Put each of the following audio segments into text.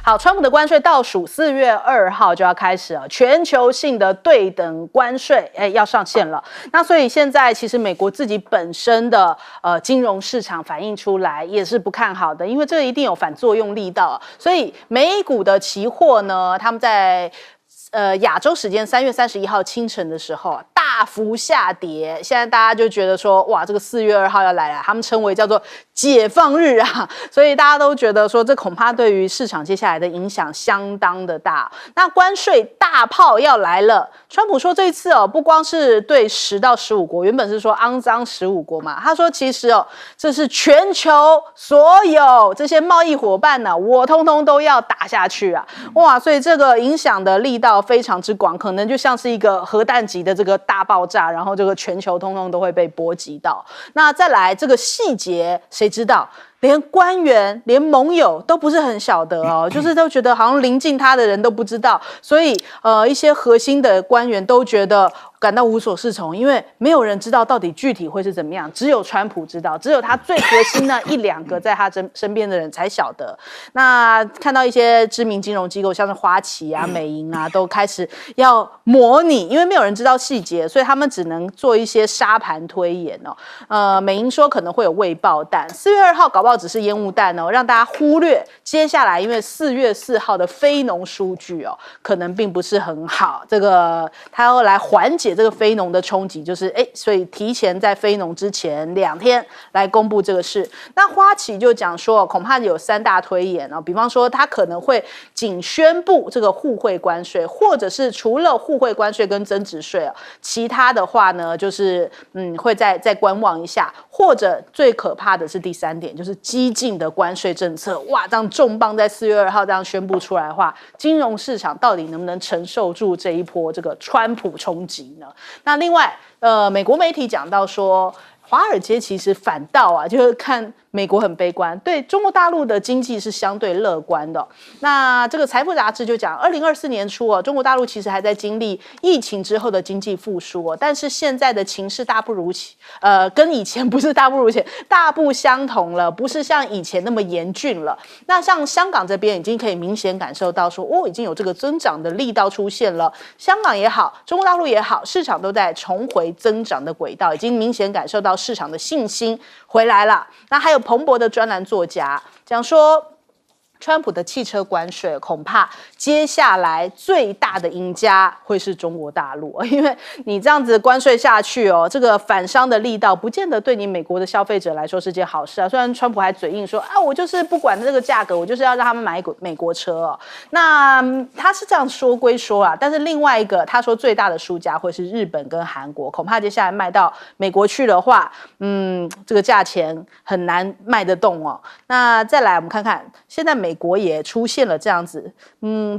好，川普的关税倒数4月2号就要开始了，全球性的对等关税要上线了。那所以现在其实美国自己本身的金融市场反映出来也是不看好的，因为这一定有反作用力道。所以美股的期货呢，他们在亚洲时间3月31号清晨的时候大幅下跌，现在大家就觉得说，哇，这个4月2号要来了，他们称为叫做解放日啊，所以大家都觉得说，这恐怕对于市场接下来的影响相当的大。那关税大炮要来了，川普说这一次不光是对10到15国，原本是说肮脏15国嘛，他说其实这是全球所有这些贸易伙伴呢，我通通都要打下去啊，哇，所以这个影响的力道非常之广，可能就像是一个核弹级的这个大爆炸，然后这个全球通通都会被波及到。那再来这个细节谁知道？连官员连盟友都不是很晓得就是都觉得好像临近他的人都不知道，所以一些核心的官员都觉得感到无所适从，因为没有人知道到底具体会是怎么样，只有川普知道，只有他最核心的1-2个在他身边的人才晓得。那看到一些知名金融机构，像是花旗啊、美银啊，都开始要模拟，因为没有人知道细节，所以他们只能做一些沙盘推演美银说可能会有未爆弹，4月2号搞不好只是烟雾弹让大家忽略接下来，因为4月4号的非农数据可能并不是很好，这个他要来缓解这个非农的冲击，就是所以提前在非农之前2天来公布这个事。那花旗就讲说，恐怕有3大推演比方说他可能会仅宣布这个互惠关税，或者是除了互惠关税跟增值税其他的话呢，就是会再观望一下，或者最可怕的是第3点，就是激进的关税政策，哇，这样重磅在4月2号这样宣布出来的话，金融市场到底能不能承受住这一波这个川普冲击呢？那另外美国媒体讲到说，华尔街其实反倒就是看美国很悲观，对中国大陆的经济是相对乐观的。那这个财富杂志就讲，2024年初中国大陆其实还在经历疫情之后的经济复苏但是现在的情势大不如前，跟以前不是大不如前，大不相同了，不是像以前那么严峻了。那像香港这边已经可以明显感受到说，已经有这个增长的力道出现了。香港也好，中国大陆也好，市场都在重回增长的轨道，已经明显感受到市场的信心回来了。那还有彭博的专栏作家讲说，川普的汽车关税恐怕接下来最大的赢家会是中国大陆，因为你这样子关税下去这个反商的力道不见得对你美国的消费者来说是件好事虽然川普还嘴硬说我就是不管这个价格，我就是要让他们买美国车那他是这样说归说但是另外一个他说最大的输家会是日本跟韩国，恐怕接下来卖到美国去的话这个价钱很难卖得动那再来我们看看现在美国也出现了这样子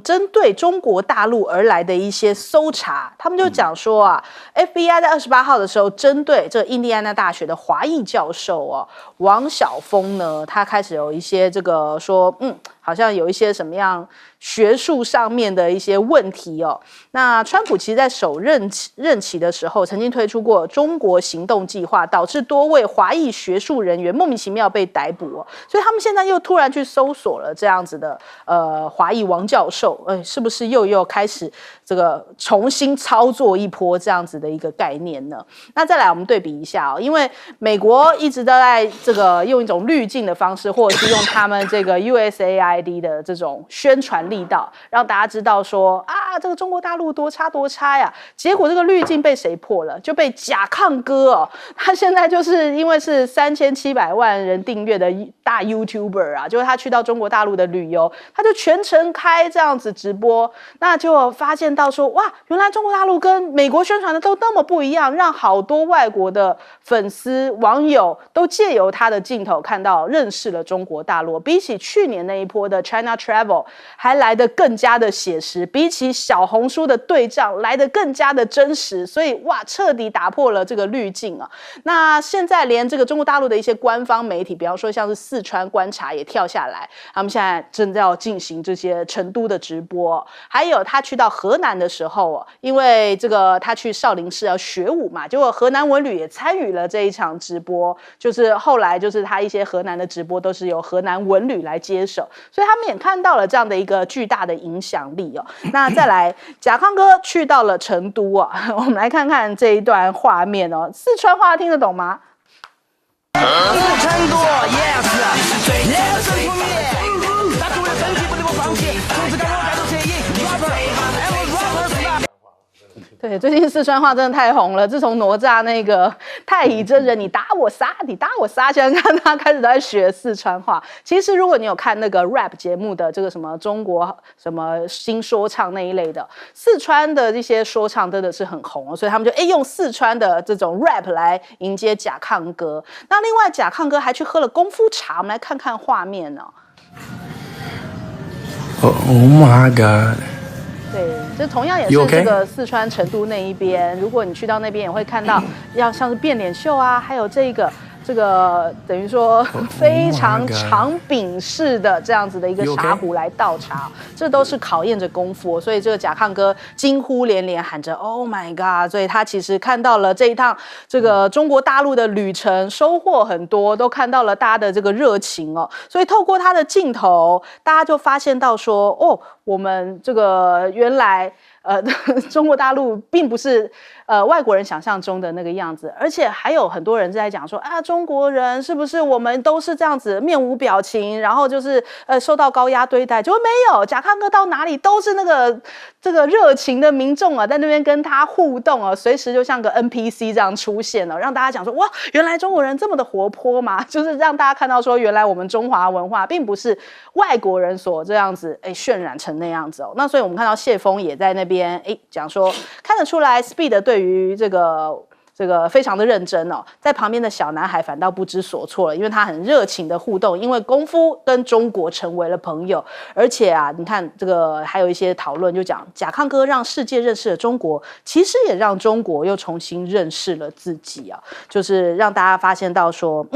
针对中国大陆而来的一些搜查，他们就讲说FBI 在28号的时候针对这个印第安纳大学的华裔教授王晓峰呢，他开始有一些这个说好像有一些什么样学术上面的一些问题那川普其实在首任期的时候曾经推出过中国行动计划，导致多位华裔学术人员莫名其妙被逮捕所以他们现在又突然去搜索了这样子的华裔王教授是不是又开始这个重新操作一波这样子的一个概念呢？那再来我们对比一下因为美国一直都在这个用一种滤镜的方式，或者是用他们这个 USAID 的这种宣传力道，让大家知道说这个中国大陆多差呀。结果这个滤镜被谁破了？就被甲亢哥他现在就是因为是3700万人订阅的大 YouTuber就是他去到中国大陆的旅游，他就全程开这样子直播，那就发现到说，哇，原来中国大陆跟美国宣传的都那么不一样，让好多外国的粉丝网友都借由他的镜头看到认识了中国大陆，比起去年那一波的 China Travel 还来得更加的写实，比起小红书的对仗来得更加的真实，所以哇，彻底打破了这个滤镜那现在连这个中国大陆的一些官方媒体，比方说像是四川观察也跳下来，他们现在正在要进行这些成都的直播，还有他去到河南的时候因为这个他去少林寺要学武嘛，结果河南文旅也参与了这一场直播，就是后来就是他一些河南的直播都是由河南文旅来接手，所以他们也看到了这样的一个巨大的影响力哦。那再来，甲亢哥去到了成都啊，我们来看看这一段画面哦。四川话听得懂吗？成都 ，yes，最出名，他主人身体不得不放弃，从此赶我带走摄影，rapper，对，最近四川话真的太红了。自从哪吒那个太乙真人，你打我杀，你打我杀，现在看他开始都在学四川话。其实如果你有看那个 rap 节目的这个什么中国什么新说唱那一类的，四川的这些说唱真的是很红，所以他们就用四川的这种 rap 来迎接甲亢哥。那另外甲亢哥还去喝了功夫茶，我们来看看画面哦。Oh my god！对，这同样也是这个四川成都那一边。如果你去到那边，也会看到像是变脸秀啊，还有这个等于说非常长柄式的这样子的一个茶壶来倒茶，这都是考验着功夫。所以这个甲亢哥惊呼连连，喊着 "Oh my god"， 所以他其实看到了这一趟这个中国大陆的旅程，收获很多，都看到了大家的这个热情哦。所以透过他的镜头，大家就发现到说，哦，我们这个原来中国大陆并不是外国人想象中的那个样子，而且还有很多人在讲说啊，中国人是不是我们都是这样子面无表情，然后就是受到高压对待？结果没有，甲亢哥到哪里都是这个热情的民众啊，在那边跟他互动啊，随时就像个 NPC 这样出现了，让大家讲说哇，原来中国人这么的活泼嘛，就是让大家看到说，原来我们中华文化并不是外国人所这样子渲染成那样子哦。那所以我们看到谢峰也在那边讲说，看得出来 Speed 对于这个非常的认真哦，在旁边的小男孩反倒不知所措了，因为他很热情的互动，因为功夫跟中国成为了朋友，而且啊，你看这个还有一些讨论，就讲甲亢哥让世界认识了中国，其实也让中国又重新认识了自己啊，就是让大家发现到说，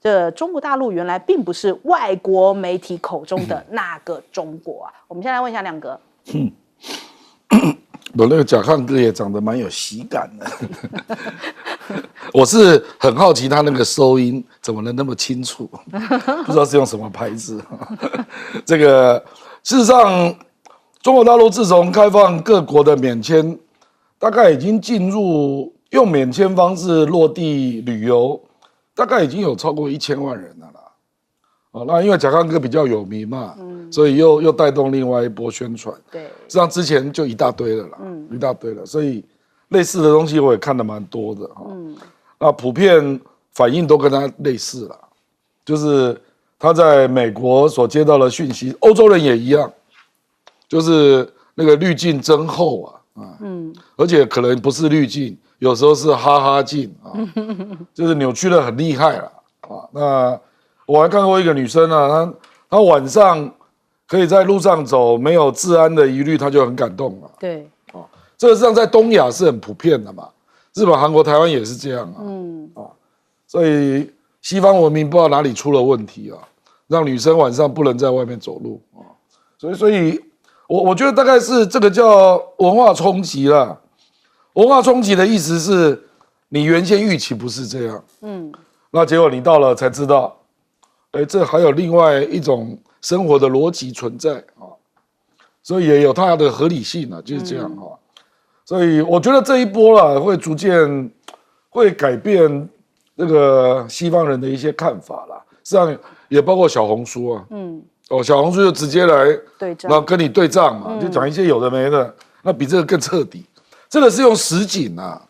这中国大陆原来并不是外国媒体口中的那个中国啊。我们先来问一下亮哥。我那个甲亢哥也长得蛮有喜感的，我是很好奇他那个收音怎么能那么清楚，不知道是用什么牌子。这个事实上，中国大陆自从开放各国的免签，大概已经进入用免签方式落地旅游，大概已经有超过1000万人了啦。那因为甲亢哥比较有名嘛，所以又带动另外一波宣传。对，实际上之前就一大堆了啦，一大堆了，所以类似的东西我也看得蛮多的哈。那普遍反应都跟他类似啦，就是他在美国所接到的讯息，欧洲人也一样，就是那个滤镜真厚啊，而且可能不是滤镜，有时候是哈哈镜啊，就是扭曲的很厉害了啊。那我还看过一个女生啊，她晚上可以在路上走，没有治安的疑虑，她就很感动了。对，这个实际上在东亚是很普遍的嘛，日本、韩国、台湾也是这样啊。所以西方文明不知道哪里出了问题啊，让女生晚上不能在外面走路啊。所以我觉得大概是这个叫文化冲击啦。文化冲击的意思是你原先预期不是这样，那结果你到了才知道。这还有另外一种生活的逻辑存在啊，所以也有它的合理性啊，就是这样啊。所以我觉得这一波啦，会逐渐会改变这个西方人的一些看法啦。实际上也包括小红书啊，小红书就直接来对账，然后跟你对账嘛，就讲一些有的没的，那比这个更彻底。这个是用实景啊，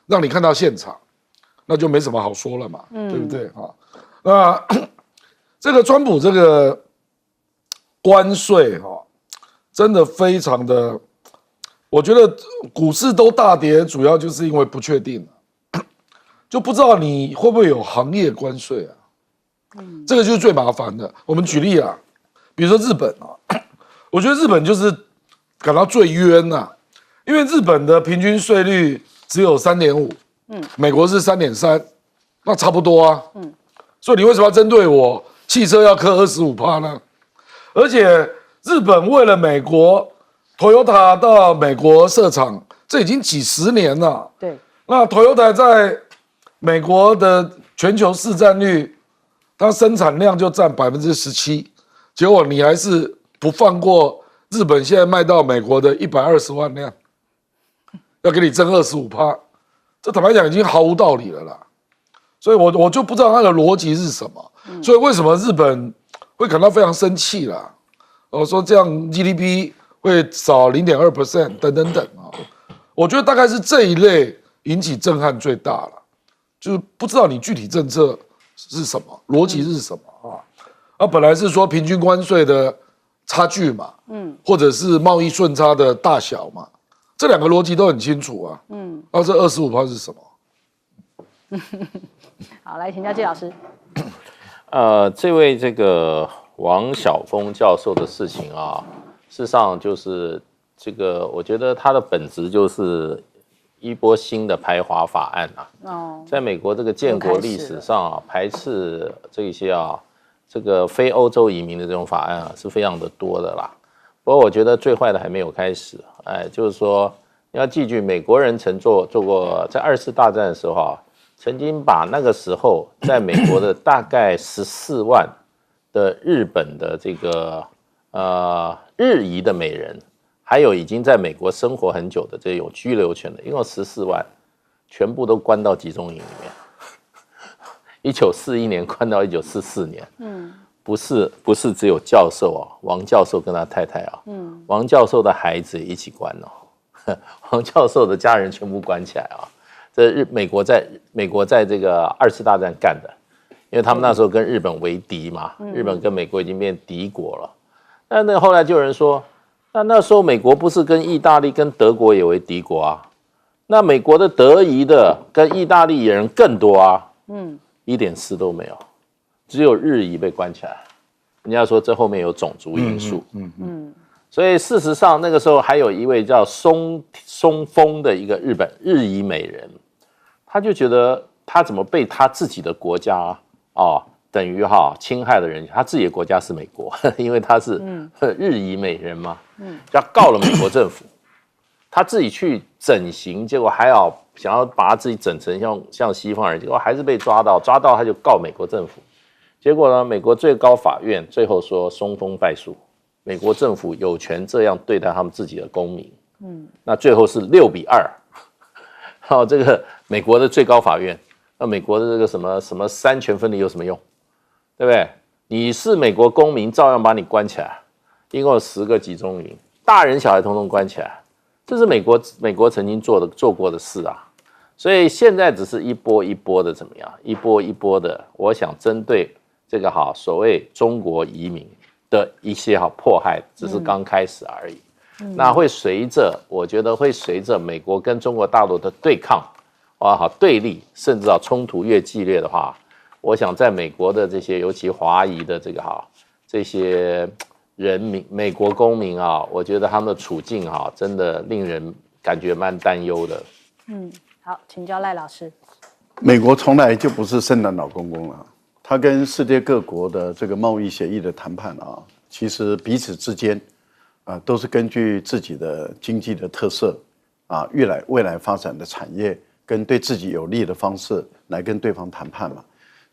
让你看到现场，那就没什么好说了嘛，对不对啊？那这个川普这个关税真的非常的，我觉得股市都大跌，主要就是因为不确定，就不知道你会不会有行业关税啊，这个就是最麻烦的。我们举例啊，比如说日本啊，我觉得日本就是感到最冤啊，因为日本的平均税率只有3.5%，美国是3.3%，那差不多啊，所以你为什么要针对我？汽车要课25%呢？而且日本为了美国 ，Toyota 到美国设厂，这已经几10年了。对，那 Toyota 在美国的全球市占率，它生产量就占17%，结果你还是不放过日本现在卖到美国的120万辆，要给你征25%，这坦白讲已经毫无道理了啦。所以我就不知道他的逻辑是什么。所以为什么日本会感到非常生气啦？说这样 GDP 会少0.2% 等等等啊，我觉得大概是这一类引起震撼最大了，就是不知道你具体政策是什么，逻辑是什么啊？本来是说平均关税的差距嘛，或者是贸易顺差的大小嘛，这两个逻辑都很清楚啊，这25%是什么？好，来请教季老师。这位这个王晓峰教授的事情啊，事实上就是这个，我觉得它的本质就是一波新的排华法案啊。在美国这个建国历史上啊，排斥这些这个非欧洲移民的这种法案是非常的多的啦。不过我觉得最坏的还没有开始，就是说你要记住，美国人曾做过，在2次大战的时候曾经把那个时候在美国的大概14万的日本的这个日裔的美人，还有已经在美国生活很久的这有居留权的，一共14万，全部都关到集中营里面。1941年关到1944年，不是只有教授王教授跟他太太王教授的孩子也一起关王教授的家人全部关起来这美国在这个2次大战干的，因为他们那时候跟日本为敌嘛，日本跟美国已经变敌国了。但那后来就有人说，那时候美国不是跟意大利跟德国也为敌国那美国的德裔的跟意大利人更多一点事都没有，只有日裔被关起来。人家说这后面有种族因素。所以事实上那个时候还有一位叫松丰的一个日裔美人，他就觉得他怎么被他自己的国家等于侵害了人，他自己的国家是美国，因为他是日裔美人嘛，就告了美国政府，他自己去整形，结果还想要把他自己整成像西方人，结果还是被抓到他就告美国政府，结果呢，美国最高法院最后说松丰败诉，美国政府有权这样对待他们自己的公民，那最后是6-2，这个美国的最高法院，那美国的这个什么三权分立有什么用？对不对？你是美国公民，照样把你关起来，一共有10个集中营，大人小孩统统关起来，这是美国曾经做过的事所以现在只是一波一波的怎么样？一波一波的，我想针对这个所谓中国移民的一些迫害，只是刚开始而已。那我觉得会随着美国跟中国大陆的对抗对立，甚至冲突越激烈的话，我想在美国的这些尤其华裔的这些人民美国公民我觉得他们的处境真的令人感觉蛮担忧的。好，请教赖老师。美国从来就不是圣诞老公公了，他跟世界各国的这个贸易协议的谈判其实彼此之间都是根据自己的经济的特色未来发展的产业跟对自己有利的方式来跟对方谈判嘛。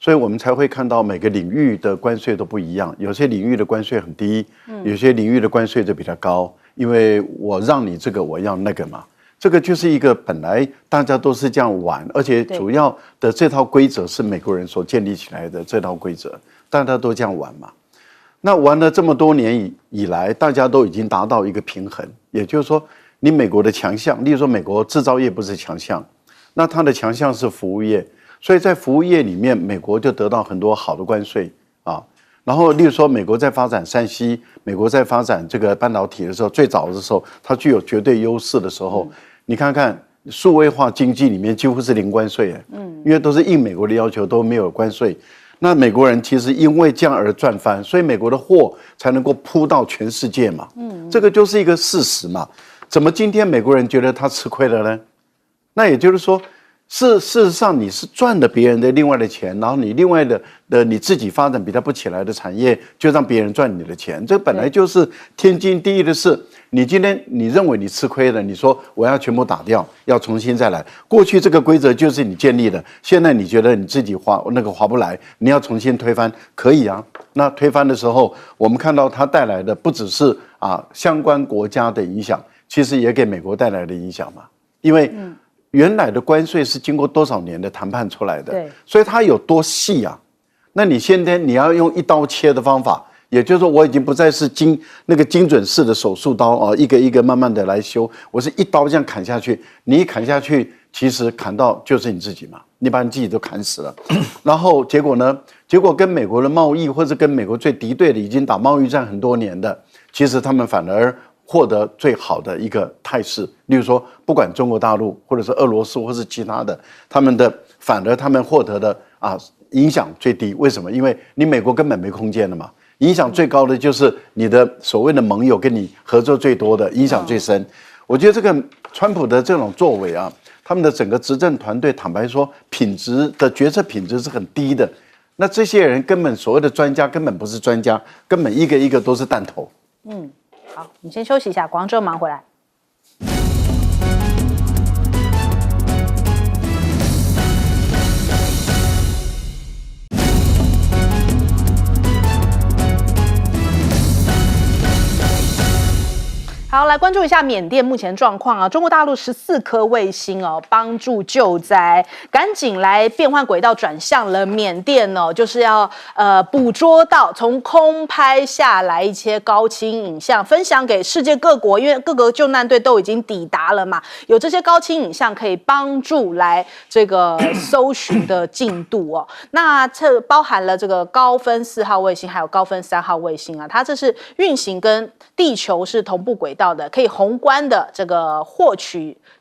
所以我们才会看到每个领域的关税都不一样，有些领域的关税很低，有些领域的关税就比较高，因为我让你这个，我要那个嘛。这个就是一个本来大家都是这样玩，而且主要的这套规则是美国人所建立起来的这套规则，大家都这样玩嘛。那玩了这么多年以来，大家都已经达到一个平衡，也就是说，你美国的强项，例如说美国制造业不是强项，那它的强项是服务业，所以在服务业里面，美国就得到很多好的关税然后，例如说，美国在发展3C，美国在发展这个半导体的时候，最早的时候，它具有绝对优势的时候，你看看数位化经济里面几乎是零关税，因为都是应美国的要求，都没有关税。那美国人其实因为这样而赚翻，所以美国的货才能够铺到全世界嘛。这个就是一个事实嘛。怎么今天美国人觉得他吃亏了呢？那也就是说，事实上你是赚了别人的另外的钱，然后你另外的你自己发展比较不起来的产业，就让别人赚你的钱，这本来就是天经地义的事。你今天你认为你吃亏了，你说我要全部打掉，要重新再来。过去这个规则就是你建立的，现在你觉得你自己划不来，你要重新推翻，可以啊。那推翻的时候，我们看到它带来的不只是相关国家的影响，其实也给美国带来的影响嘛，因为原来的关税是经过多少年的谈判出来的，对，所以它有多细啊？那你现在你要用一刀切的方法，也就是说我已经不再是那个精准式的手术刀一个一个慢慢的来修，我是一刀这样砍下去，你一砍下去，其实砍到就是你自己嘛，你把你自己都砍死了。然后结果呢？结果跟美国的贸易或者跟美国最敌对的，已经打贸易战很多年的，其实他们反而获得最好的一个态势，例如说，不管中国大陆或者是俄罗斯或是其他的，反而他们获得的影响最低。为什么？因为你美国根本没空间了嘛。影响最高的就是你的所谓的盟友，跟你合作最多的，影响最深。我觉得这个川普的这种作为他们的整个执政团队，坦白说，决策品质是很低的。那这些人根本所谓的专家根本不是专家，根本一个一个都是弹头。好，我们先休息一下，广州忙回来。好，来关注一下缅甸目前状况中国大陆14颗卫星帮助救灾，赶紧来变换轨道转向了缅甸就是要捕捉到从空拍下来一些高清影像，分享给世界各国，因为各个救难队都已经抵达了嘛，有这些高清影像可以帮助来这个搜寻的进度那这包含了这个高分4号卫星，还有高分3号卫星它这是运行跟地球是同步轨道的，可以宏观的这个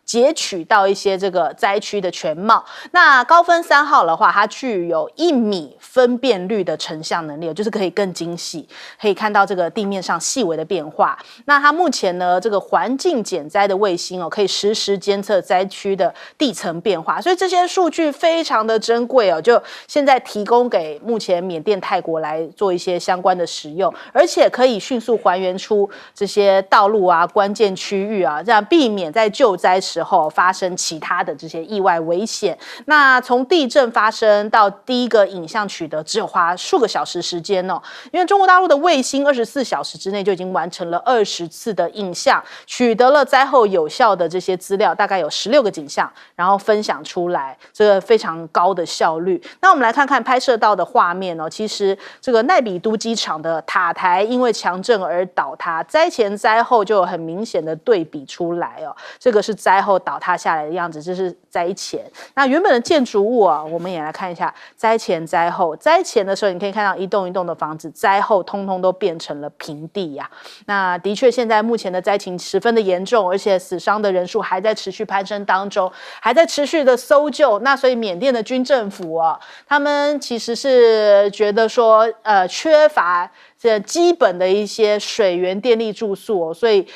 截取到一些这个灾区的全貌。那高分3号的话，它具有1米分辨率的成像能力，就是可以更精细，可以看到这个地面上细微的变化。那它目前呢，这个环境减灾的卫星可以实时监测灾区的地层变化，所以这些数据非常的珍贵就现在提供给目前缅甸、泰国来做一些相关的使用，而且可以迅速还原出这些道路关键区域这样避免在救灾时候发生其他的这些意外危险。那从地震发生到第一个影像取得，只有花数个小时时间因为中国大陆的卫星24小时之内就已经完成了20次的影像，取得了灾后有效的这些资料，大概有16个景象，然后分享出来，这个非常高的效率。那我们来看看拍摄到的画面其实这个奈比都机场的塔台因为强震而倒塌，灾前灾后就有很明显的对比出来这个是灾后倒塌下来的样子，这是灾前。那原本的建筑物我们也来看一下灾前灾后。灾前的时候你可以看到一栋一栋的房子，灾后通通都变成了平地那的确现在目前的灾情十分的严重，而且死伤的人数还在持续攀升当中，还在持续的搜救。那所以缅甸的军政府他们其实是觉得说缺乏这基本的一些水源、电力、住宿所以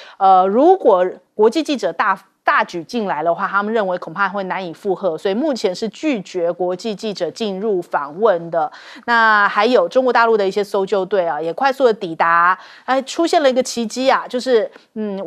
如果国际记者大举进来的话，他们认为恐怕会难以负荷，所以目前是拒绝国际记者进入访问的。那还有中国大陆的一些搜救队也快速的抵达，出现了一个奇迹就是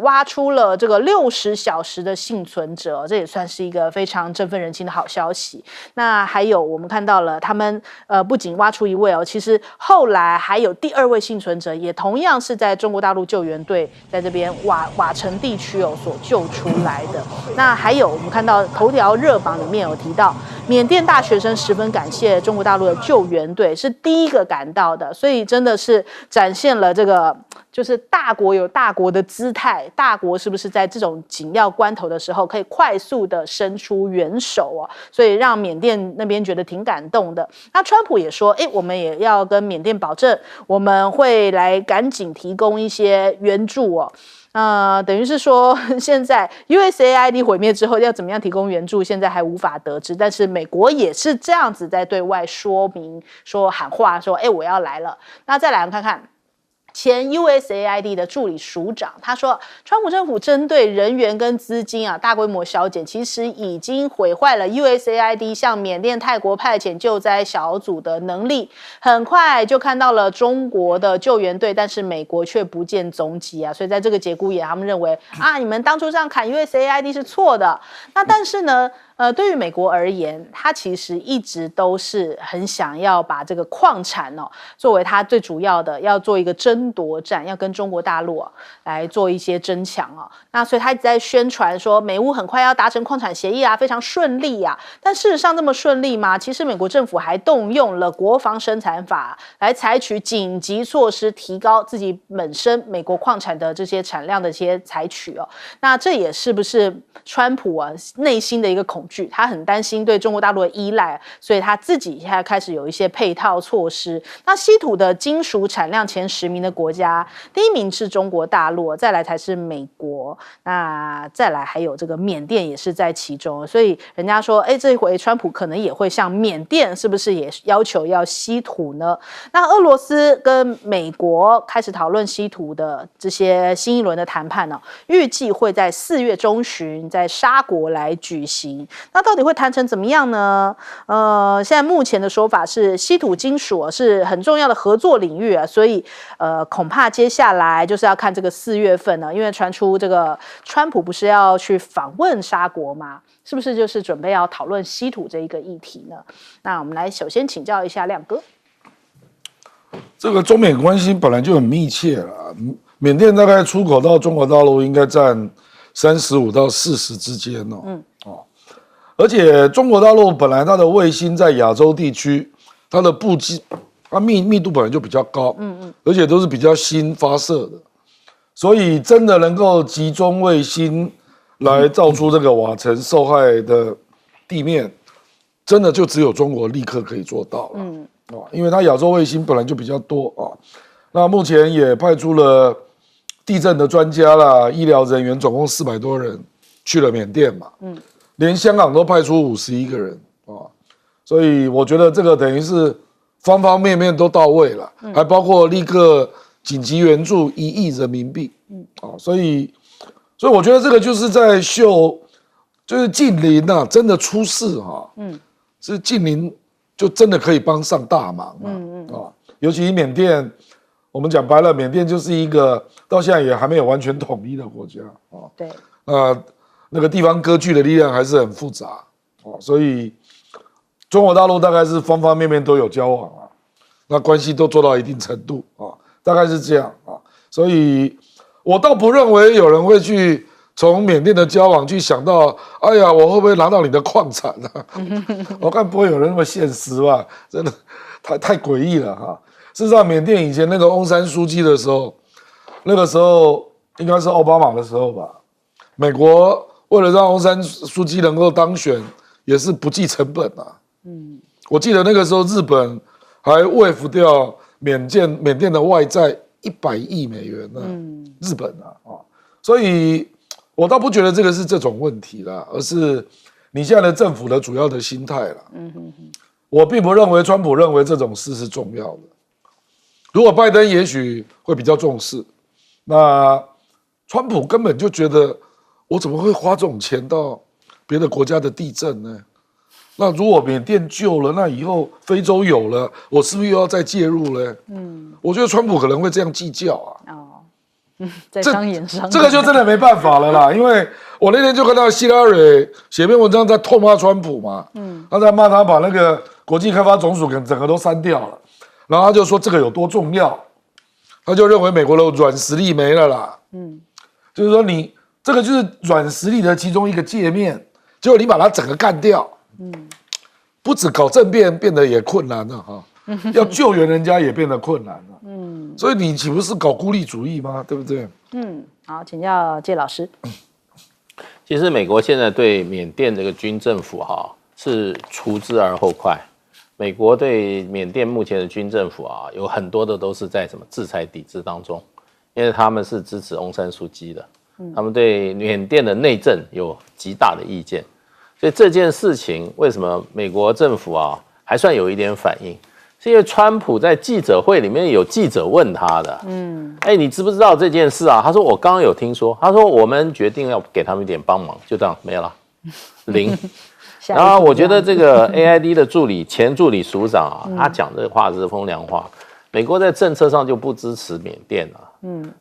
挖出了这个60小时的幸存者，这也算是一个非常振奋人心的好消息。那还有我们看到了他们不仅挖出一位其实后来还有第2位幸存者，也同样是在中国大陆救援队在这边瓦城地区所救出来的。那还有我们看到头条热榜里面有提到，缅甸大学生十分感谢中国大陆的救援队，是第一个赶到的，所以真的是展现了这个就是大国有大国的姿态，大国是不是在这种紧要关头的时候可以快速的伸出援手所以让缅甸那边觉得挺感动的。那川普也说我们也要跟缅甸保证，我们会来赶紧提供一些援助等于是说现在 USAID 毁灭之后要怎么样提供援助，现在还无法得知，但是美国也是这样子在对外说明，说喊话说我要来了。那再来看看前 USAID 的助理署长，他说，川普政府针对人员跟资金大规模削减，其实已经毁坏了 USAID 向缅甸、泰国派遣救灾小组的能力。很快就看到了中国的救援队，但是美国却不见踪迹所以在这个节骨眼，他们认为你们当初这样砍 USAID 是错的。那但是呢？对于美国而言，他其实一直都是很想要把这个矿产作为他最主要的，要做一个争夺战，要跟中国大陆来做一些争抢那所以他一直在宣传说，美乌很快要达成矿产协议非常顺利但事实上这么顺利吗？其实美国政府还动用了国防生产法来采取紧急措施，提高自己本身美国矿产的这些产量的一些采取那这也是不是川普内心的一个恐惧，他很担心对中国大陆的依赖，所以他自己现在开始有一些配套措施。那稀土的金属产量前10名的国家，第1名是中国大陆，再来才是美国，那再来还有这个缅甸也是在其中。所以人家说，这一回川普可能也会像缅甸，是不是也要求要稀土呢？那俄罗斯跟美国开始讨论稀土的这些新一轮的谈判预计会在4月中旬在沙国来举行。那到底会谈成怎么样呢？现在目前的说法是，稀土金属是很重要的合作领域所以恐怕接下来就是要看这个4月份因为传出这个川普不是要去访问沙国吗？是不是就是准备要讨论稀土这一个议题呢？那我们来首先请教一下亮哥。这个中缅关系本来就很密切了，缅甸大概出口到中国大陆应该占35到40之间而且中国大陆本来它的卫星在亚洲地区，它的布基它密度本来就比较高，而且都是比较新发射的，所以真的能够集中卫星来造出这个瓦城受害的地面，真的就只有中国立刻可以做到了，因为它亚洲卫星本来就比较多那目前也派出了地震的专家啦，医疗人员总共400多人去了缅甸嘛，连香港都派出51个人所以我觉得这个等于是方方面面都到位了，还包括立刻紧急援助1亿人民币，所以我觉得这个就是在秀，就是近邻真的出事是近邻就真的可以帮上大忙尤其缅甸，我们讲白了，缅甸就是一个到现在也还没有完全统一的国家对，那个地方割据的力量还是很复杂所以中国大陆大概是方方面面都有交往那关系都做到一定程度大概是这样所以我倒不认为有人会去从缅甸的交往去想到，哎呀，我会不会拿到你的矿产我看不会有人那么现实吧，真的太诡异了事实上，缅甸以前那个翁山书记的时候，那个时候应该是奥巴马的时候吧，美国为了让翁山书记能够当选，也是不计成本我记得那个时候日本还waive掉缅甸的外债100亿美元日本所以我倒不觉得这个是这种问题啦，而是你现在的政府的主要的心态啦。我并不认为川普认为这种事是重要的，如果拜登也许会比较重视，那川普根本就觉得我怎么会花这种钱到别的国家的地震呢？那如果缅甸救了，那以后非洲有了，我是不是又要再介入呢？我觉得川普可能会这样计较在商言商，这个就真的没办法了啦。因为我那天就看到希拉蕊写篇文章在痛骂川普嘛，他在骂他把那个国际开发总署整个都删掉了，然后他就说这个有多重要，他就认为美国的软实力没了啦，就是说你这个就是软实力的其中一个界面，结果你把它整个干掉，不止搞政变变得也困难了要救援人家也变得困难了，所以你岂不是搞孤立主义吗？对不对？好，请教介老师。其实美国现在对缅甸这个军政府是除之而后快。美国对缅甸目前的军政府有很多的都是在什么制裁抵制当中，因为他们是支持翁山书记的，他们对缅甸的内政有极大的意见，所以这件事情为什么美国政府还算有一点反应？是因为川普在记者会里面有记者问他的，你知不知道这件事啊？他说我刚刚有听说，他说我们决定要给他们一点帮忙，就这样没了，0。然后我觉得这个 AID 的前助理署长啊，他讲这话是风凉话。美国在政策上就不支持缅甸啊，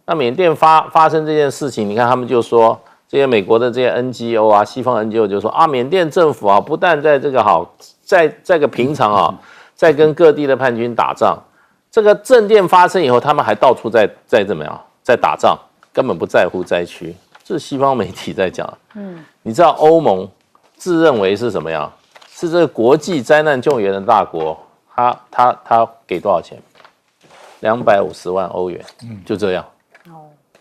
那缅甸发生这件事情，你看他们就说这些美国的这些 NGO 啊，西方 NGO 就说啊，缅甸政府啊，不但在这个在个平常啊，在跟各地的叛军打仗，这个政变发生以后，他们还到处在怎么样，在打仗，根本不在乎灾区，这是西方媒体在讲。你知道欧盟自认为是什么样？是这个国际灾难救援的大国，他给多少钱？250万欧元，就这样。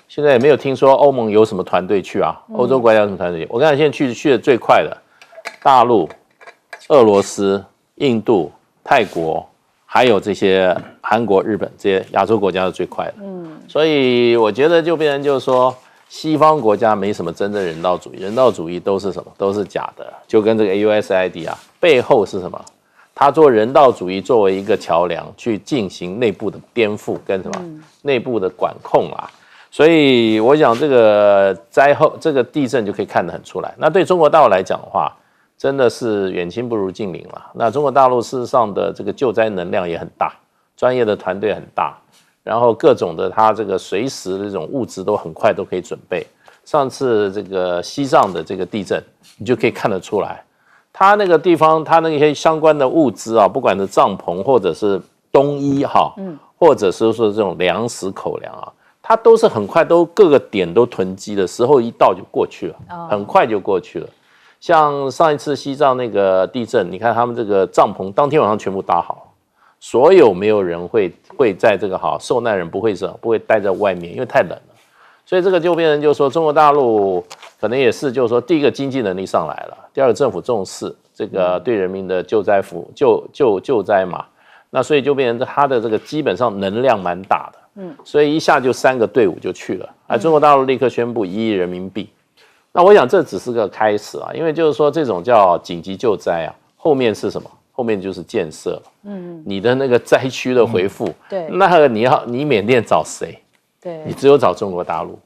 现在也没有听说欧盟有什么团队去啊，欧洲国家有什么团队去？我刚才现在去的最快的，大陆、俄罗斯、印度、泰国，还有这些韩国、日本这些亚洲国家是最快的。所以我觉得就变成就是说，西方国家没什么真正人道主义，人道主义都是什么？都是假的。就跟这个 USAID 啊，背后是什么？他做人道主义作为一个桥梁，去进行内部的颠覆跟什么内部的管控啊。所以我想这个灾后这个地震就可以看得很出来。那对中国大陆来讲的话，真的是远亲不如近邻了。那中国大陆事实上的这个救灾能量也很大，专业的团队很大，然后各种的它这个随时的这种物资都很快都可以准备。上次这个西藏的这个地震，你就可以看得出来。他那个地方，他那些相关的物资啊，不管是帐篷或者是冬衣哈，或者是说这种粮食口粮啊，它都是很快都各个点都囤积的时候一到就过去了，很快就过去了。像上一次西藏那个地震，你看他们这个帐篷当天晚上全部搭好，所有没有人会在这个受难人不会待在外面，因为太冷了。所以这个就变成就是说，中国大陆可能也是就是说，第一个经济能力上来了，第二个政府重视这个对人民的救灾救灾嘛，那所以就变成它的这个基本上能量蛮大的，所以一下就3个队伍就去了，中国大陆立刻宣布1亿人民币。那我想这只是个开始啊，因为就是说这种叫紧急救灾啊，后面是什么？后面就是建设，你的那个灾区的回复，对，那你缅甸找谁？对，你只有找中国大陆，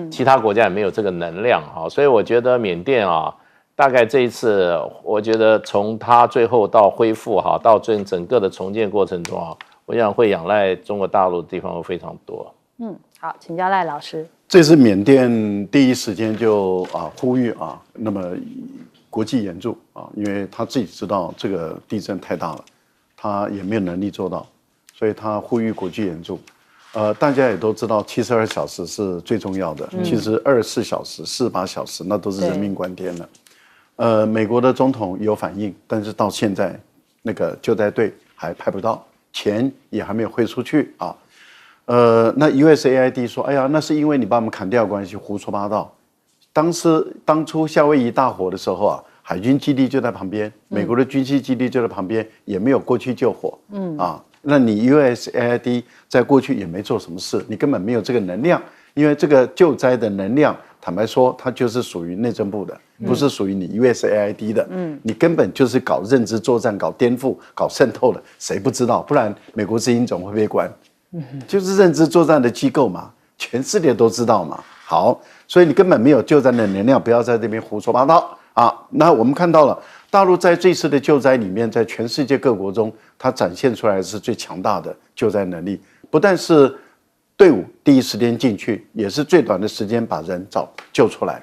其他国家也没有这个能量啊，所以我觉得缅甸啊，大概这一次，我觉得从它最后到恢复哈，到整个的重建过程中啊，我想会仰赖中国大陆的地方会非常多。好，请教赖老师。这次缅甸第一时间就呼吁那么国际援助因为他自己知道这个地震太大了，他也没有能力做到，所以他呼吁国际援助。大家也都知道，72小时是最重要的。其实24小时、48小时那都是人命关天的。美国的总统有反应，但是到现在那个救灾队还派不到，钱也还没有汇出去啊。那 USAID 说，哎呀，那是因为你把我们砍掉的关系，胡说八道。当初夏威夷大火的时候海军基地就在旁边，美国的军事基地就在旁边，也没有过去救火。那你 USAID 在过去也没做什么事，你根本没有这个能量，因为这个救灾的能量，坦白说，它就是属于内政部的，不是属于你 USAID 的。你根本就是搞认知作战、搞颠覆、搞渗透的，谁不知道？不然美国之音总会被关。就是认知作战的机构嘛，全世界都知道嘛。好，所以你根本没有救灾的能量，不要在这边胡说八道啊。那我们看到了。大陆在这次的救灾里面，在全世界各国中，它展现出来的是最强大的救灾能力。不但是队伍第一时间进去，也是最短的时间把人救出来，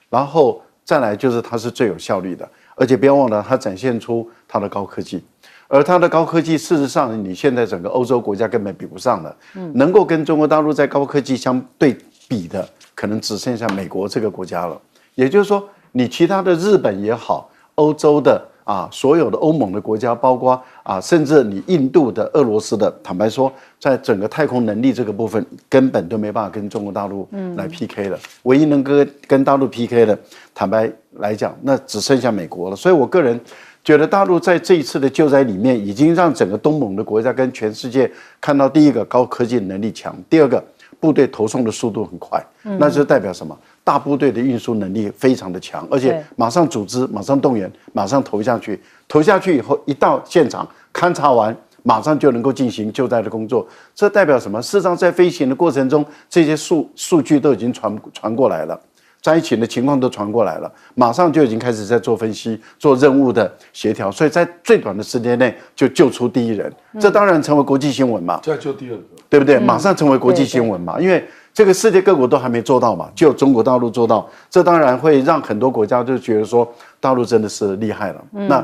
然后再来就是它是最有效率的，而且不要忘了，它展现出它的高科技。而它的高科技，事实上你现在整个欧洲国家根本比不上的，能够跟中国大陆在高科技相对比的，可能只剩下美国这个国家了。也就是说，你其他的日本也好。欧洲的所有的欧盟的国家，包括甚至你印度的、俄罗斯的，坦白说，在整个太空能力这个部分，根本都没办法跟中国大陆来 PK 了。唯一能跟大陆 PK 的，坦白来讲，那只剩下美国了。所以我个人觉得，大陆在这一次的救灾里面，已经让整个东盟的国家跟全世界看到，第一个高科技能力强，第二个部队投送的速度很快，那就代表什么？大部队的运输能力非常的强，而且马上组织、马上动员、马上投下去。投下去以后，一到现场勘察完，马上就能够进行救灾的工作。这代表什么？事实上，在飞行的过程中，这些数据都已经传过来了。灾情的情况都传过来了，马上就已经开始在做分析、做任务的协调，所以在最短的时间内就救出第一人，这当然成为国际新闻嘛。再救第二个，对不对？马上成为国际新闻嘛，因为这个世界各国都还没做到嘛，只有中国大陆做到，这当然会让很多国家就觉得说大陆真的是厉害了。那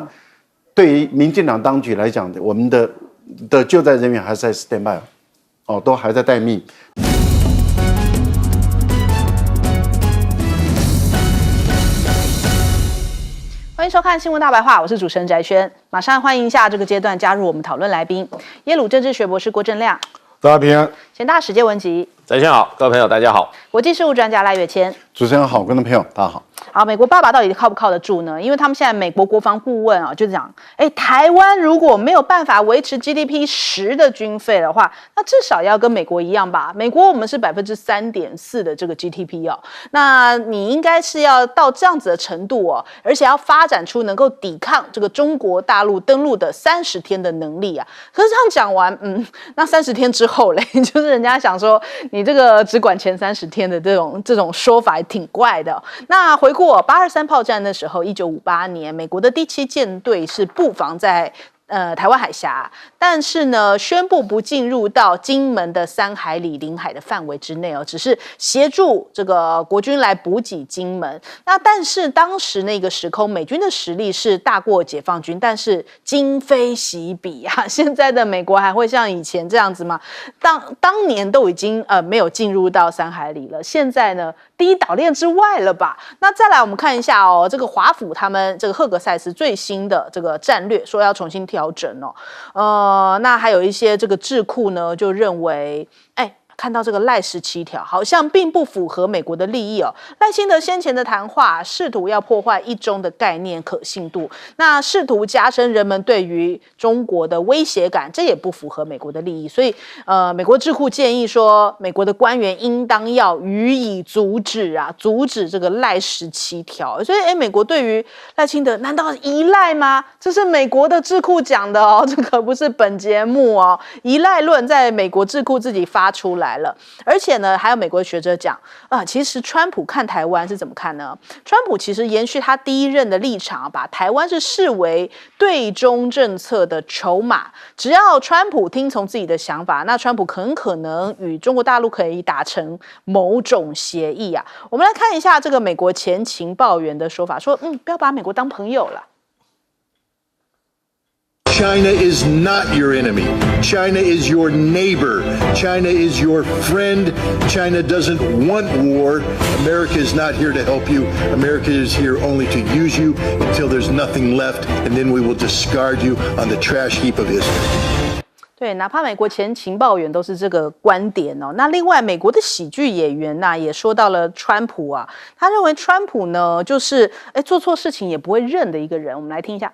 对于民进党当局来讲，我们的救灾人员还是在 stand by， 哦，都还在待命。欢迎收看《新闻大白话》，我是主持人翟轩。马上欢迎一下这个阶段加入我们讨论来宾，耶鲁政治学博士郭正亮，大家平安。前大使谢文吉，翟轩好，各位朋友大家好。国际事务专家赖岳谦。主持人好，观众朋友大家好。好，美国爸爸到底靠不靠得住呢？因为他们现在美国国防顾问啊，就讲，台湾如果没有办法维持 GDP 10%的军费的话，那至少要跟美国一样吧？美国我们是3.4%的这个 GDP 哦，那你应该是要到这样子的程度哦，而且要发展出能够抵抗这个中国大陆登陆的30天的能力啊。可是这样讲完，那30天之后嘞，就是人家想说你这个只管前30天的这种说法也挺怪的。那回顾823炮战的时候，1958年，美国的第7舰队是布防在台湾海峡，但是呢，宣布不进入到金门的3海里领海的范围之内哦，只是协助这个国军来补给金门。那但是当时那个时空，美军的实力是大过解放军，但是今非昔比啊！现在的美国还会像以前这样子吗？当年都已经没有进入到3海里了，现在呢，第一岛链之外了吧？那再来我们看一下哦，这个华府他们这个赫格塞斯最新的这个战略说要重新调整哦，那还有一些这个智库呢就认为，看到这个赖17条好像并不符合美国的利益哦。赖清德先前的谈话试图要破坏一中的概念可信度，那试图加深人们对于中国的威胁感，这也不符合美国的利益。所以美国智库建议说，美国的官员应当要予以阻止这个赖17条。所以美国对于赖清德难道依赖吗？这是美国的智库讲的哦，这可不是本节目哦。依赖论在美国智库自己发出来了，而且呢，还有美国的学者讲其实川普看台湾是怎么看呢？川普其实延续他第一任的立场，把台湾是视为对中政策的筹码。只要川普听从自己的想法，那川普很可能与中国大陆可以达成某种协议啊。我们来看一下这个美国前情报员的说法，说不要把美国当朋友了。China is not your enemy. China is your neighbor. China is your friend. China doesn't want war. America is not here to help you. America is here only to use you until there's nothing left, and then we will discard you on the trash heap of history. 对，哪怕美国前情报员都是这个观点哦。那另外，美国的喜剧演员也说到了川普啊，他认为川普呢，就是做错事情也不会认的一个人。我们来听一下。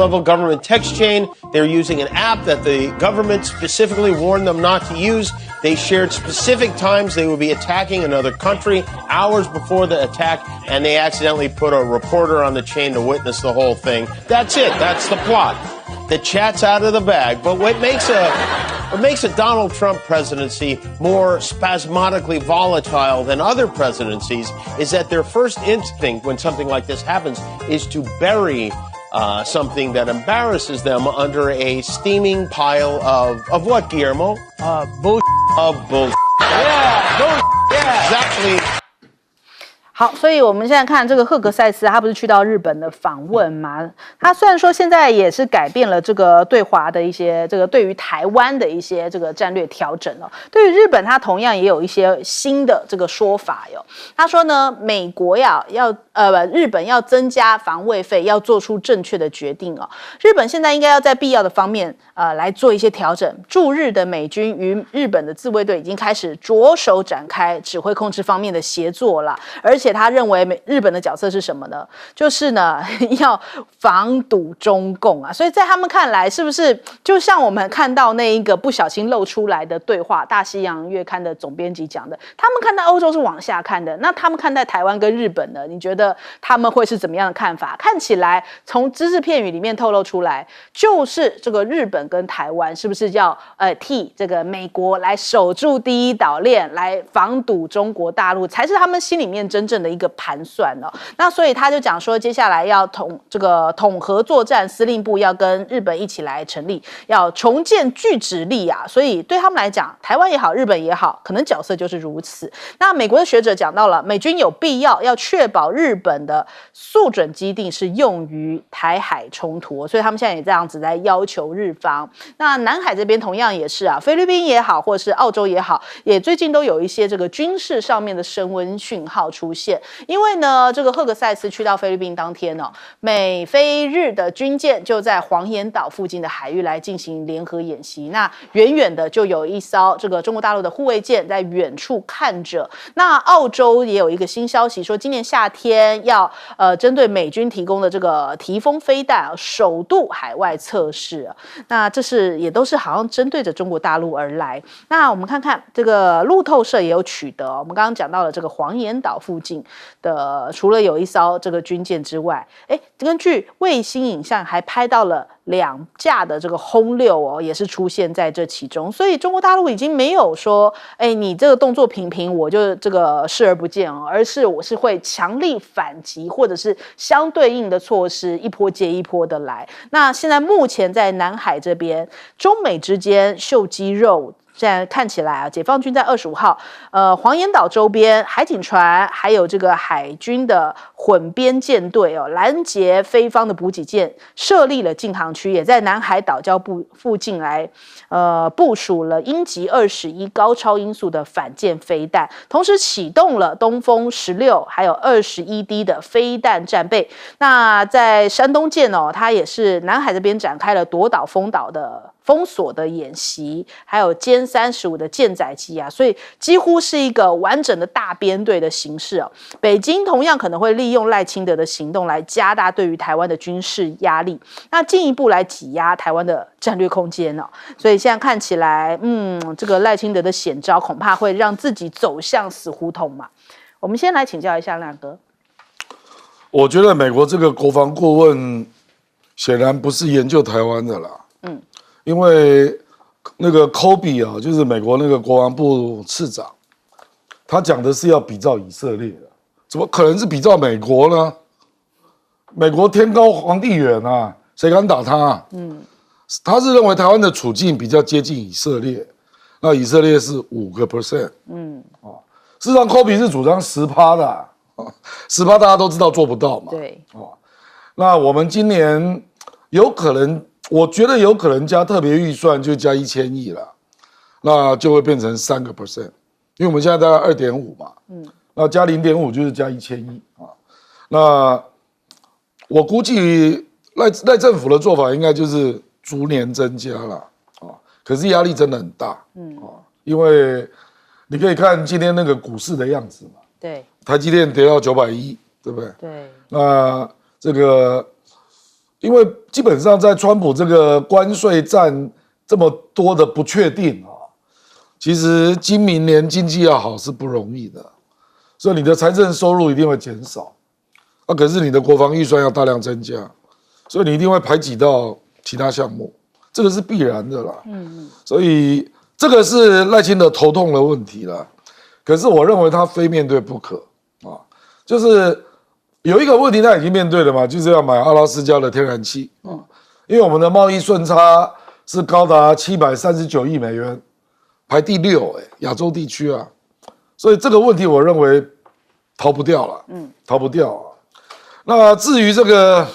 Level government text chain. They're using an app that the government specifically warned them not to use. They shared specific times they would be attacking another country hours before the attack, and they accidentally put a reporter on the chain to witness the whole thing. That's it. That's the plot. The chat's out of the bag. But what makes a Donald Trump presidency more spasmodically volatile than other presidencies is that their first instinct when something like this happens is to bury something that embarrasses them under a steaming pile of what, Guillermo? Bullshit. Of bullshit. Yeah, bullshit. Yeah, exactly. 好，所以我们现在看这个赫格塞斯，他不是去到日本的访问吗？他虽然说现在也是改变了这个对华的一些对于台湾的一些这个战略调整哦。对于日本，他同样也有一些新的这个说法哟。他说呢，美国日本要增加防卫费，要做出正确的决定哦。日本现在应该要在必要的方面来做一些调整。驻日的美军与日本的自卫队已经开始着手展开指挥控制方面的协作了，而且且他认为日本的角色是什么呢？就是呢要防堵中共啊，所以在他们看来，是不是就像我们看到那一个不小心露出来的对话，《大西洋月刊》的总编辑讲的，他们看待欧洲是往下看的，那他们看待台湾跟日本呢？你觉得他们会是怎么样的看法？看起来从只字片语里面透露出来，就是这个日本跟台湾是不是要替这个美国来守住第一岛链，来防堵中国大陆，才是他们心里面真正的一个盘算哦。那所以他就讲说，接下来要统合作战司令部要跟日本一起来成立，要重建拒止力啊。所以对他们来讲，台湾也好，日本也好，可能角色就是如此。那美国的学者讲到了，美军有必要确保日本的速准基地是用于台海冲突，所以他们现在也这样子在要求日方。那南海这边同样也是啊，菲律宾也好，或者是澳洲也好，也最近都有一些这个军事上面的升温讯号出现。因为呢，这个赫格塞斯去到菲律宾当天哦，美菲日的军舰就在黄岩岛附近的海域来进行联合演习。那远远的就有一艘这个中国大陆的护卫舰在远处看着。那澳洲也有一个新消息说，今年夏天要针对美军提供的这个提风飞弹首度海外测试。那这是也都是好像针对着中国大陆而来。那我们看看这个路透社也有取得，我们刚刚讲到了这个黄岩岛附近的，除了有一艘这个军舰之外，根据卫星影像还拍到了2架的这个轰六哦，也是出现在这其中。所以中国大陆已经没有说，你这个动作频频我就这个视而不见哦，而是我是会强力反击，或者是相对应的措施一波接一波的来。那现在目前在南海这边，中美之间秀肌肉。现在看起来啊，解放军在25号，黄岩岛周边海警船还有这个海军的混编舰队哦，拦截菲方的补给舰，设立了禁航区，也在南海岛礁附近来部署了鹰击21高超音速的反舰飞弹，同时启动了东风16还有21D 的飞弹战备。那在山东舰哦，它也是南海这边展开了夺岛封岛的封锁的演习，还有歼35的舰载机啊，所以几乎是一个完整的大编队的形式哦。北京同样可能会利用赖清德的行动来加大对于台湾的军事压力，那进一步来挤压台湾的战略空间哦。所以现在看起来，这个赖清德的险招恐怕会让自己走向死胡同嘛。我们先来请教一下亮哥。我觉得美国这个国防顾问显然不是研究台湾的啦，因为那个科比啊，就是美国那个国防部次长，他讲的是要比照以色列的，怎么可能是比照美国呢？美国天高皇帝远啊，谁敢打他啊？他是认为台湾的处境比较接近以色列，那以色列是5%，事实上科比是主张10%的，10%大家都知道做不到嘛，对，那我们今年有可能。我觉得有可能加特别预算就加1000亿了，那就会变成3%，因为我们现在大概2.5嘛，那加0.5就是加1000亿啊。那我估计赖政府的做法应该就是逐年增加了啊，可是压力真的很大，因为你可以看今天那个股市的样子嘛，对，台积电跌到910，对不对？对，那这个。因为基本上在川普这个关税战这么多的不确定啊，其实今明年经济要好是不容易的，所以你的财政收入一定会减少，可是你的国防预算要大量增加，所以你一定会排挤到其他项目，这个是必然的啦。所以这个是赖清德头痛的问题啦。可是我认为他非面对不可啊，就是。有一个问题他已经面对了嘛，就是要买阿拉斯加的天然气因为我们的贸易顺差是高达739亿美元，排第6，亚洲地区啊，所以这个问题我认为逃不掉了，逃不掉啊。那至于这个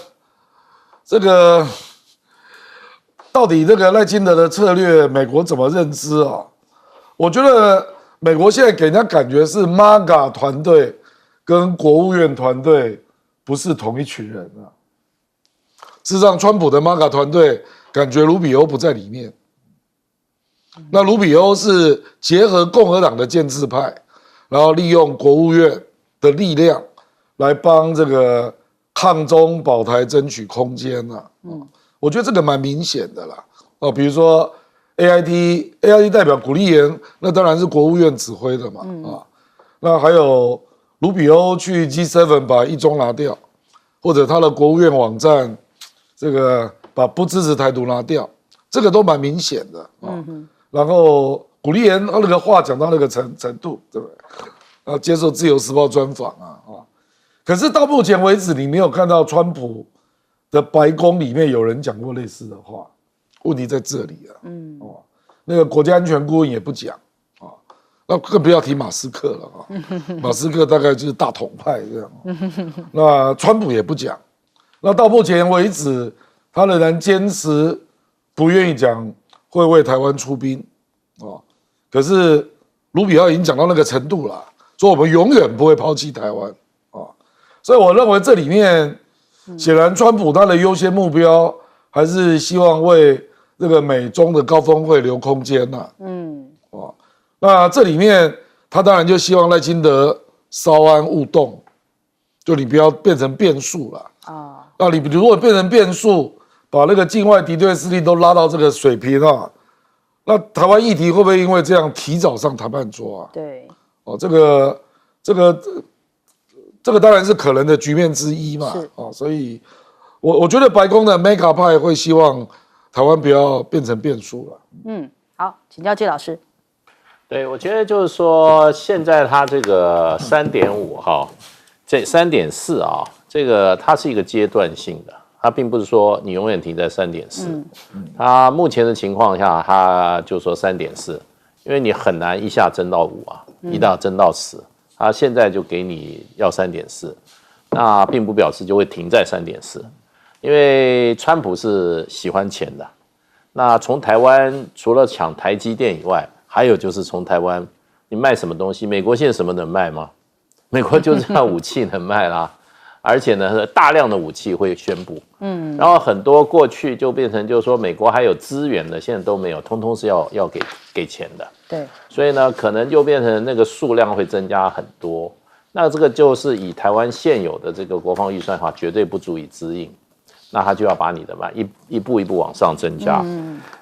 到底这个赖清德的策略，美国怎么认知啊？我觉得美国现在给人家感觉是 MAGA 团队跟国务院团队不是同一群人啊。事实上，川普的 MAGA 团队感觉卢比欧不在里面。那卢比欧是结合共和党的建制派，然后利用国务院的力量来帮这个抗中保台争取空间啊。我觉得这个蛮明显的啦。哦，比如说 AIT 代表古立言，那当然是国务院指挥的嘛。那还有卢比欧去 G7 把一中拿掉，或者他的国务院网站这个把不支持台独拿掉，这个都蛮明显的啊。然后古立言他那个话讲到那个程度，对不对？然后接受自由时报专访啊。可是到目前为止，你没有看到川普的白宫里面有人讲过类似的话。问题在这里啊。那个国家安全顾问也不讲啊，那更不要提马斯克了啊。马斯克大概就是大统派这样。那川普也不讲。那到目前为止，他仍然坚持不愿意讲会为台湾出兵啊。可是卢比奥已经讲到那个程度了，说我们永远不会抛弃台湾啊。所以我认为这里面显然川普他的优先目标还是希望为这个美中的高峰会留空间呐。那这里面他当然就希望赖清德稍安勿动，就你不要变成变数了。那你如果变成变数，把那个境外敌对势力都拉到这个水平啊，那台湾议题会不会因为这样提早上谈判桌啊？对。这个当然是可能的局面之一嘛。所以我觉得白宫的 Mega 派会希望台湾不要变成变数了。好，请教季老师。对，我觉得就是说，现在它这个3.5哈，这3.4啊，这个它是一个阶段性的，它并不是说你永远停在3.4。它目前的情况下，它就说3.4，因为你很难一下增到5啊，一下增到10，它现在就给你要3.4，那并不表示就会停在3.4。因为川普是喜欢钱的，那从台湾除了抢台积电以外，还有就是从台湾你卖什么东西？美国现在什么能卖吗？美国就是要武器能卖啦，而且呢大量的武器会宣布，然后很多过去就变成就是说美国还有资源的，现在都没有，通通是要给钱的，对，所以呢可能就变成那个数量会增加很多，那这个就是以台湾现有的这个国防预算的话，绝对不足以支应。那他就要把你的嘛一步一步往上增加。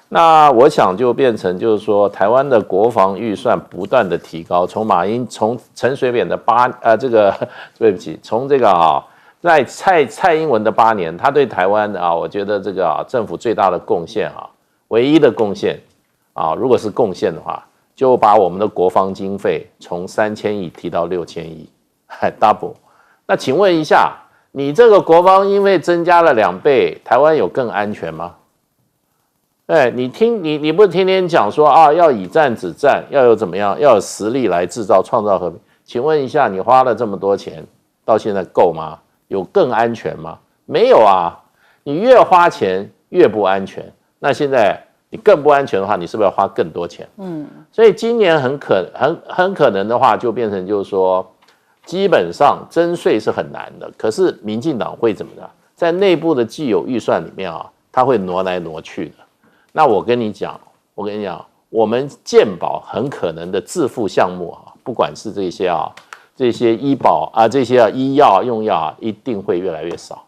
那我想就变成就是说，台湾的国防预算不断的提高，从陈水扁的对不起，从这个在蔡英文的8年，他对台湾我觉得这个政府最大的贡献唯一的贡献如果是贡献的话，就把我们的国防经费从3000亿提到6000亿，还 double。那请问一下，你这个国防因为增加了2倍，台湾有更安全吗？你不是天天讲说要以战止战，要有怎么样，要有实力来创造和平？请问一下，你花了这么多钱，到现在够吗？有更安全吗？没有啊！你越花钱越不安全。那现在你更不安全的话，你是不是要花更多钱？所以今年很可能的话，就变成就是说，基本上征税是很难的，可是民进党会怎么的？在内部的既有预算里面他会挪来挪去的。那我跟你讲，我们健保很可能的自付项目不管是这些医保这些医药用药一定会越来越少，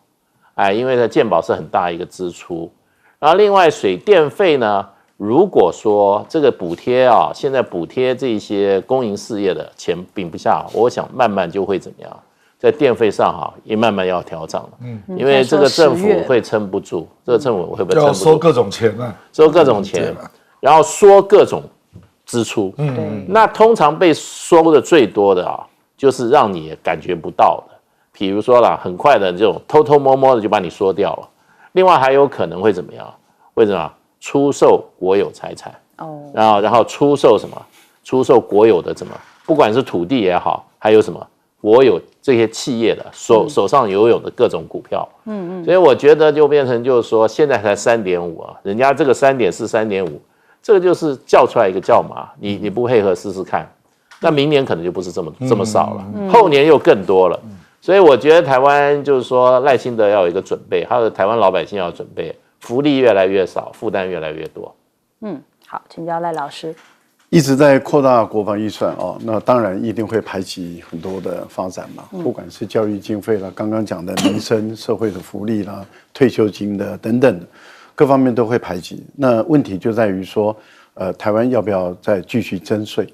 因为健保是很大一个支出。然后另外水电费呢，如果说这个补贴现在补贴这些公营事业的钱并不下，我想慢慢就会怎么样，在电费上也慢慢要调涨了。因为这个政府会撑不住，这个政府会不会撑不住？要收各种钱收各种钱，然后缩各种支出。那通常被收的最多的就是让你感觉不到的，比如说很快的这种偷偷摸摸的就把你缩掉了。另外还有可能会怎么样？为什么？出售国有财产，然后出售什么？出售国有的不管是土地也好，还有什么国有这些企业的手上有的各种股票。所以我觉得就变成就是说，现在才3.5人家这个3.4、3.5，这个就是叫出来一个叫码，你不配合试试看，那明年可能就不是这么少了，后年又更多了。所以我觉得台湾就是说赖清德要有一个准备，还有台湾老百姓要准备，福利越来越少，负担越来越多。好，请教赖老师。一直在扩大国防预算哦，那当然一定会排挤很多的发展嘛，不管是教育经费啦，刚刚讲的民生社会的福利啦、退休金的等等的，各方面都会排挤。那问题就在于说，台湾要不要再继续征税？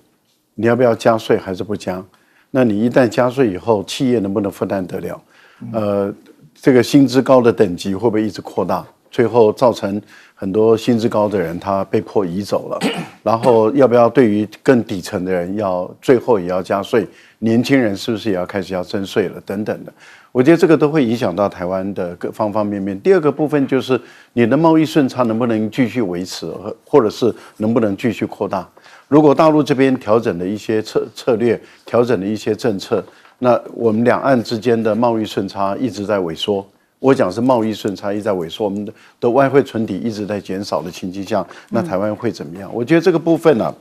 你要不要加税还是不加？那你一旦加税以后，企业能不能负担得了？这个薪资高的等级会不会一直扩大？最后造成很多薪资高的人他被迫移走了，然后要不要对于更底层的人最后也要加税？年轻人是不是也要开始要征税了？等等的，我觉得这个都会影响到台湾的各方方面面。第二个部分就是你的贸易顺差能不能继续维持，或者是能不能继续扩大？如果大陆这边调整了一些策略，调整了一些政策，那我们两岸之间的贸易顺差一直在萎缩。我讲是贸易顺差一直在萎缩，我们的外汇存底一直在减少的情境下，那台湾会怎么样？我觉得这个部分呢，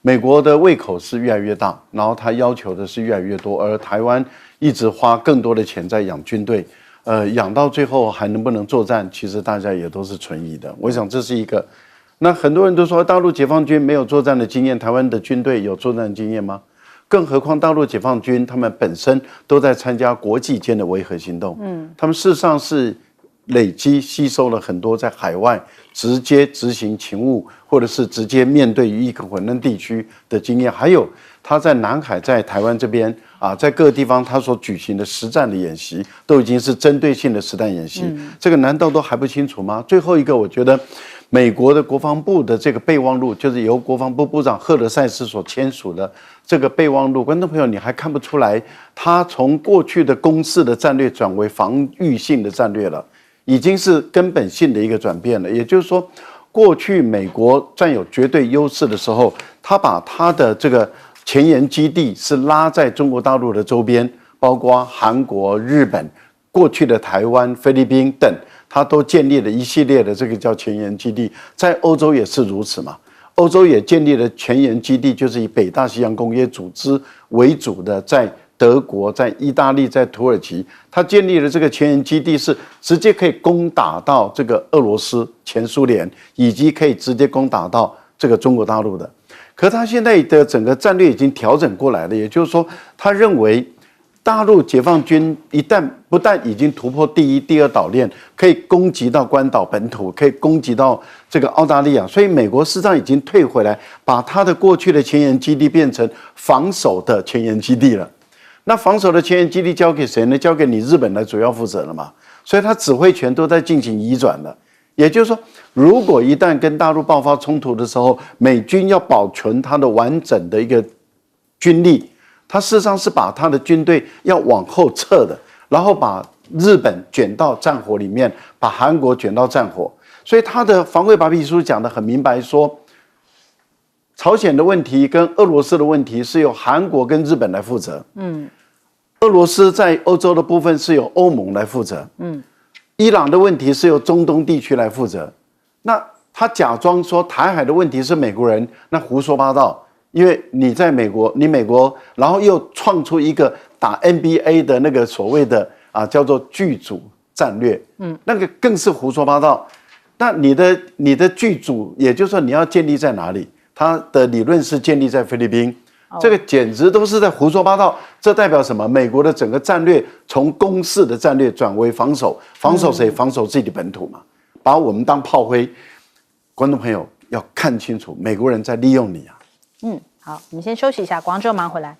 美国的胃口是越来越大，然后他要求的是越来越多，而台湾一直花更多的钱在养军队，养到最后还能不能作战，其实大家也都是存疑的。我想这是一个。那很多人都说大陆解放军没有作战的经验，台湾的军队有作战经验吗？更何况大陆解放军他们本身都在参加国际间的维和行动，他们事实上是累积吸收了很多在海外直接执行勤务，或者是直接面对于一个混乱地区的经验，还有他在南海、在台湾这边啊，在各个地方他所举行的实战的演习，都已经是针对性的实战演习，这个难道都还不清楚吗？最后一个，我觉得美国的国防部的这个备忘录，就是由国防部部长赫德塞斯所签署的这个备忘录，观众朋友，你还看不出来，他从过去的攻势的战略转为防御性的战略了，已经是根本性的一个转变了。也就是说，过去美国占有绝对优势的时候，他把他的这个前沿基地是拉在中国大陆的周边，包括韩国、日本、过去的台湾、菲律宾等。他都建立了一系列的这个叫前沿基地，在欧洲也是如此嘛。欧洲也建立了前沿基地，就是以北大西洋公约组织为主的，在德国、在意大利、在土耳其，他建立了这个前沿基地，是直接可以攻打到这个俄罗斯、前苏联，以及可以直接攻打到这个中国大陆的。可他现在的整个战略已经调整过来了，也就是说，他认为大陆解放军不但已经突破第一、第二岛链，可以攻击到关岛本土，可以攻击到这个澳大利亚，所以美国事实上已经退回来，把他的过去的前沿基地变成防守的前沿基地了。那防守的前沿基地交给谁呢？交给你日本来主要负责了嘛？所以他指挥权都在进行移转了。也就是说，如果一旦跟大陆爆发冲突的时候，美军要保存它的完整的一个军力。他事实上是把他的军队要往后撤的，然后把日本卷到战火里面，把韩国卷到战火。所以他的防卫白皮书讲得很明白说，朝鲜的问题跟俄罗斯的问题是由韩国跟日本来负责，俄罗斯在欧洲的部分是由欧盟来负责，伊朗的问题是由中东地区来负责。那他假装说台海的问题是美国人，那胡说八道。因为你在美国，然后又创出一个打 NBA 的那个所谓的叫做剧组战略，那个更是胡说八道。那你的剧组，也就是说你要建立在哪里？他的理论是建立在菲律宾，这个简直都是在胡说八道。这代表什么？美国的整个战略从攻势的战略转为防守，防守谁？防守自己的本土嘛，把我们当炮灰。观众朋友要看清楚，美国人在利用你啊。好，我们先休息一下，广州马上回来。